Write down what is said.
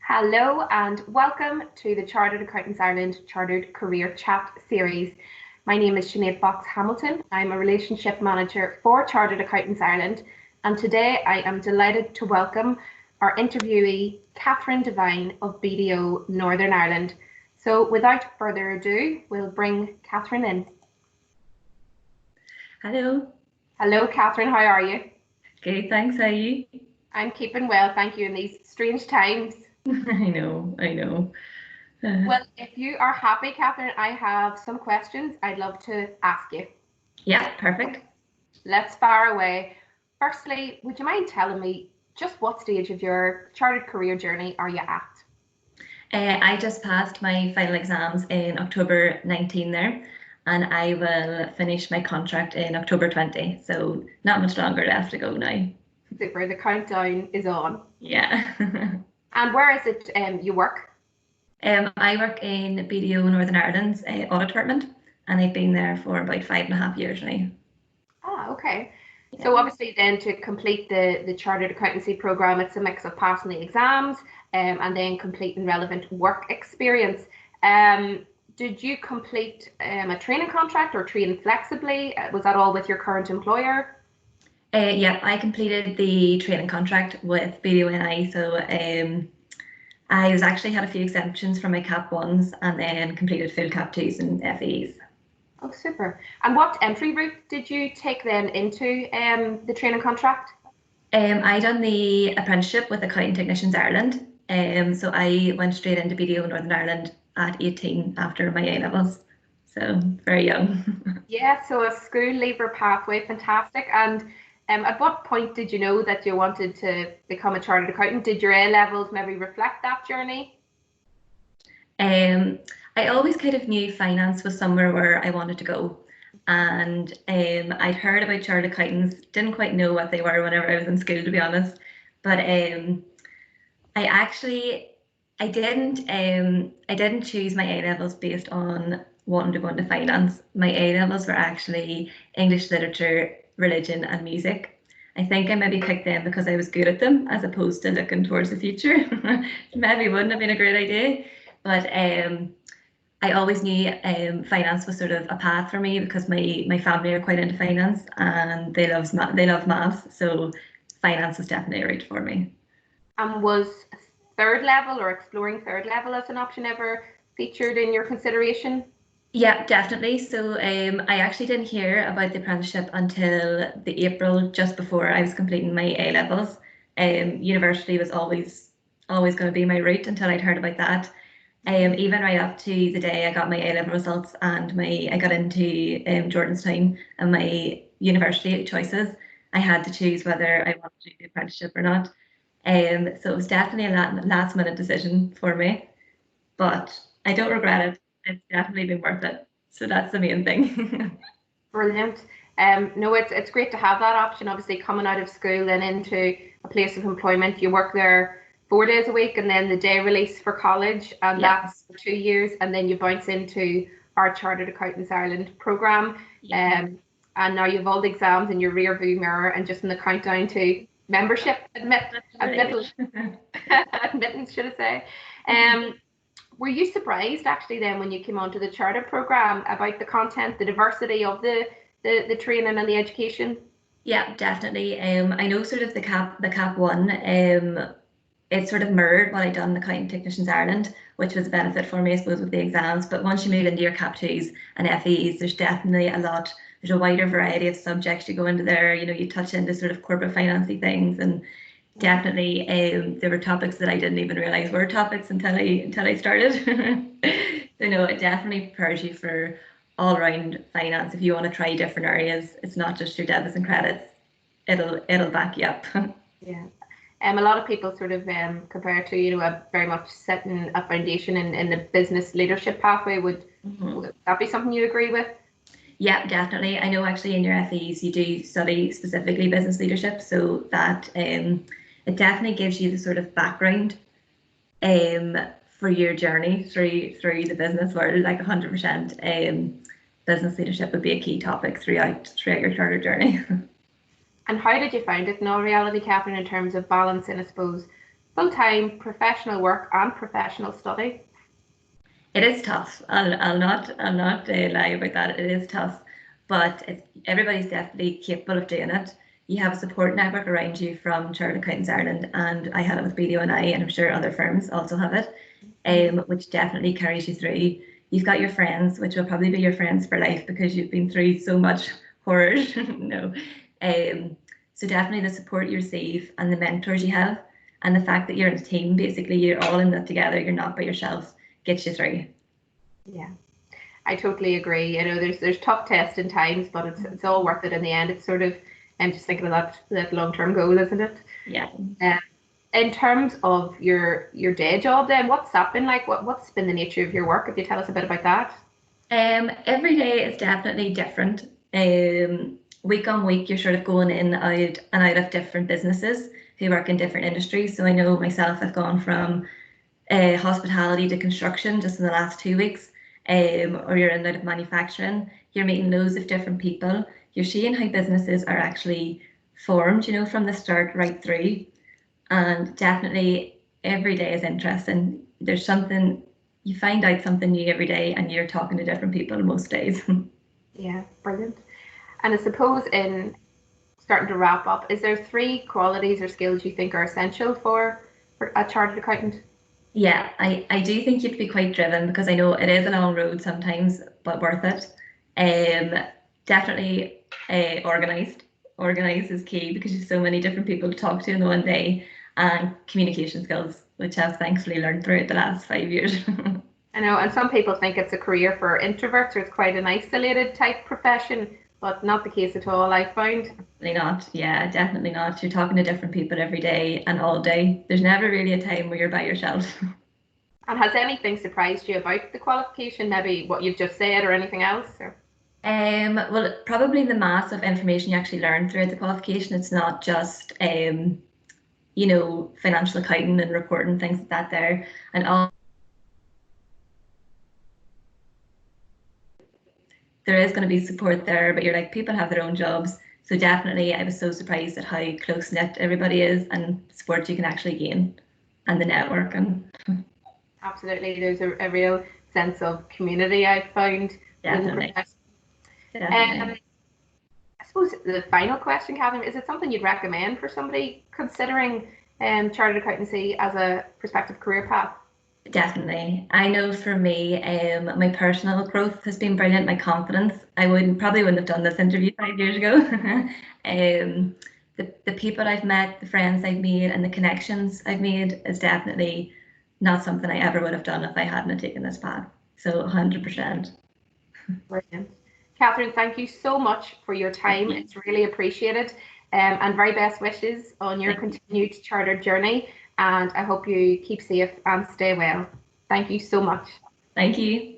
Hello and welcome to the Chartered Accountants Ireland Chartered Career Chat series. My name is Sinead Fox-Hamilton. I'm a Relationship Manager for Chartered Accountants Ireland, and today I am delighted to welcome our interviewee, Catherine Devine of BDO Northern Ireland. So without further ado, we'll bring Catherine in. Hello. Hello, Catherine. How are you? Good, thanks. How are you? I'm keeping well, thank you, in these strange times. I know. Well, if you are happy, Catherine, I have some questions I'd love to ask you. Yeah, perfect. Let's fire away. Firstly, would you mind telling me just what stage of your chartered career journey are you at? I just passed my final exams in October 19 there, and I will finish my contract in October 20. So not much longer left to go now. Super, the countdown is on. Yeah. And where is it you work? I work in BDO Northern Ireland's audit department, and I've been there for about 5.5 years now. Ah, okay. Yeah. So obviously then to complete the Chartered Accountancy programme, it's a mix of passing the exams and then completing relevant work experience. Did you complete a training contract or train flexibly? Was that all with your current employer? Yeah, I completed the training contract with BDO. So I was actually had a few exemptions from my CAP 1s and then completed full CAP 2s and FEs. Oh, super. And what entry route did you take then into the training contract? I done the apprenticeship with Accounting Technicians Ireland. So I went straight into BDO Northern Ireland at 18 after my A-levels. So very young. Yeah, so a school leaver pathway, fantastic. And at what point did you know that you wanted to become a chartered accountant? Did your A-levels maybe reflect that journey? I always kind of knew finance was somewhere where I wanted to go. And I'd heard about chartered accountants, didn't quite know what they were whenever I was in school, to be honest. But I didn't choose my A-levels based on wanting to go into finance. My A-levels were actually English literature, religion and music. I think I maybe picked them because I was good at them as opposed to looking towards the future. Maybe wouldn't have been a great idea. But I always knew finance was sort of a path for me because my family are quite into finance and they love maths, so finance is definitely right for me. And was third level or exploring third level as an option ever featured in your consideration? Yeah, definitely. So I actually didn't hear about the apprenticeship until the April just before I was completing my A-levels. University was always going to be my route until I'd heard about that. Even right up to the day I got my A-level results and I got into Jordanstown and my university choices, I had to choose whether I wanted to do the apprenticeship or not. So it was definitely a last minute decision for me, but I don't regret it. It's definitely been worth it. So that's the main thing. Brilliant. No, it's great to have that option. Obviously, coming out of school and into a place of employment, you work there 4 days a week, and then the day release for college, and Yeah. that's for 2 years, and then you bounce into our Chartered Accountants Ireland programme. Yeah. And now you've all the exams in your rear view mirror, and just in the countdown to membership, admittance, should I say. Were you surprised actually then when you came onto the charter program about the content, the diversity of the training and the education? Yeah, definitely. I know sort of the CAP 1, it sort of mirrored what I'd done in Accounting Technicians Ireland, which was a benefit for me, I suppose, with the exams. But once you move into your CAP 2s and FEs, there's definitely there's a wider variety of subjects you go into there. You know, you touch into sort of corporate financing things, and definitely there were topics that I didn't even realize were topics until I started. So no, it definitely prepares you for all around finance. If you want to try different areas, it's not just your debits and credits. It'll back you up. Yeah. A lot of people sort of compare it to, a very much setting a foundation in the business leadership pathway. Would that be something you agree with? Yeah, definitely. I know actually in your FEs you do study specifically business leadership, so that it definitely gives you the sort of background for your journey through the business world. Like 100%, business leadership would be a key topic throughout your charter journey. And how did you find it in all reality, Catherine, in terms of balancing, I suppose, full-time professional work and professional study? It is tough. I'll not lie about that. It is tough, but everybody's definitely capable of doing it. You have a support network around you from Chartered Accountants Ireland, and I had it with BDO&I, and I'm sure other firms also have it, which definitely carries you through. You've got your friends, which will probably be your friends for life because you've been through so much horror. No, so definitely the support you receive and the mentors you have, and the fact that you're in a team. Basically, you're all in that together. You're not by yourself. Gets you through. Yeah, I totally agree. You know, there's tough testing times, but it's all worth it in the end. It's sort of, I'm just thinking of that long-term goal, isn't it? Yeah. In terms of your day job, then what's that been like? What's been the nature of your work? If you tell us a bit about that. Every day is definitely different. Week on week, you're sort of going in out and out of different businesses who work in different industries. So I know myself, I've gone from hospitality to construction just in the last 2 weeks, or you're in and out of manufacturing. You're meeting loads of different people. You're seeing how businesses are actually formed, you know, from the start right through. And definitely every day is interesting. There's something, you find out something new every day, and you're talking to different people most days. Yeah, brilliant. And I suppose in starting to wrap up, is there 3 qualities or skills you think are essential for a chartered accountant? Yeah, I do think you'd be quite driven because I know it is a long road sometimes, but worth it. Definitely organised. Organised is key because you've so many different people to talk to in the one day, and communication skills, which I've thankfully learned throughout the last 5 years. I know, and some people think it's a career for introverts or it's quite an isolated type profession, but not the case at all, I found. Definitely not. Yeah, definitely not. You're talking to different people every day and all day. There's never really a time where you're by yourself. And has anything surprised you about the qualification? Maybe what you've just said or anything else? Or? Well, probably the mass of information you actually learn throughout the qualification. It's not just, you know, financial accounting and reporting, things like that there. And all there is going to be support there, but you're like, people have their own jobs. So definitely, I was so surprised at how close knit everybody is and support you can actually gain and the network. And Absolutely, there's a real sense of community I've found within the definitely, profession. definitely. I suppose the final question, Catherine, is it something you'd recommend for somebody considering chartered accountancy as a prospective career path? Definitely. I know for me, my personal growth has been brilliant. My confidence. I probably wouldn't have done this interview 5 years ago. The people I've met, the friends I've made, and the connections I've made is definitely not something I ever would have done if I hadn't taken this path. So 100%. Brilliant. Catherine, thank you so much for your time. It's really appreciated. And very best wishes on your continued chartered journey. And I hope you keep safe and stay well. Thank you so much. Thank you.